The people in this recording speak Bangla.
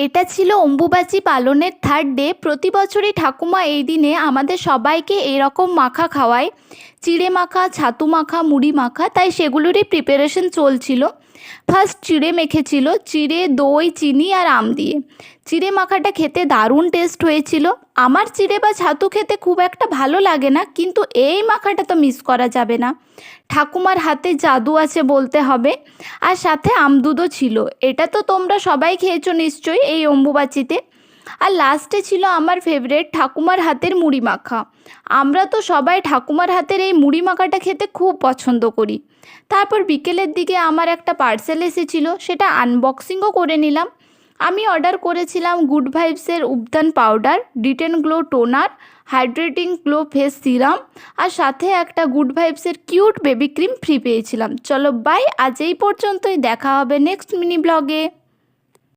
এটা ছিল অম্বুবাচী পালনের থার্ড ডে। প্রতি বছরই ঠাকুমা এই দিনে আমাদের সবাইকে এরকম মাখা খাওয়ায়, চিড়ে মাখা, ছাতু মাখা, মুড়ি মাখা। তাই সেগুলোরই প্রিপারেশন চলছিল। ফার্স্ট চিড়ে মেখেছিল, চিড়ে, দই, চিনি আর আম দিয়ে। চিড়ে মাখাটা খেতে দারুণ টেস্ট হয়েছিল। আমার চিড়ে বা ছাতু খেতে খুব একটা ভালো লাগে না, কিন্তু এই মাখাটা তো মিস করা যাবে না। ঠাকুমার হাতে জাদু আছে বলতে হবে। আর সাথে আমদুধও ছিল। এটা তো তোমরা সবাই খেয়েছো নিশ্চয়ই এই অম্বুবাচীতে। আর লাস্টে ছিল আমার ফেভারিট, ঠাকুমার হাতের মুড়ি মাখা। আমরা তো সবাই ঠাকুমার হাতের এই মুড়ি মাখাটা খেতে খুব পছন্দ করি। তারপর বিকেলের দিকে আমার একটা পার্সেল এসেছিলো, সেটা আনবক্সিংও করে নিলাম। আমি অর্ডার করেছিলাম গুড ভাইবসের উবদান powder, detan glow toner, hydrating glow face serum, আর সাথে একটা গুড ভাইবসের কিউট বেবি ক্রিম ফ্রি পেয়েছিলাম। চলো বাই, আজ এই পর্যন্তই, দেখা হবে নেক্সট মিনি ব্লগে।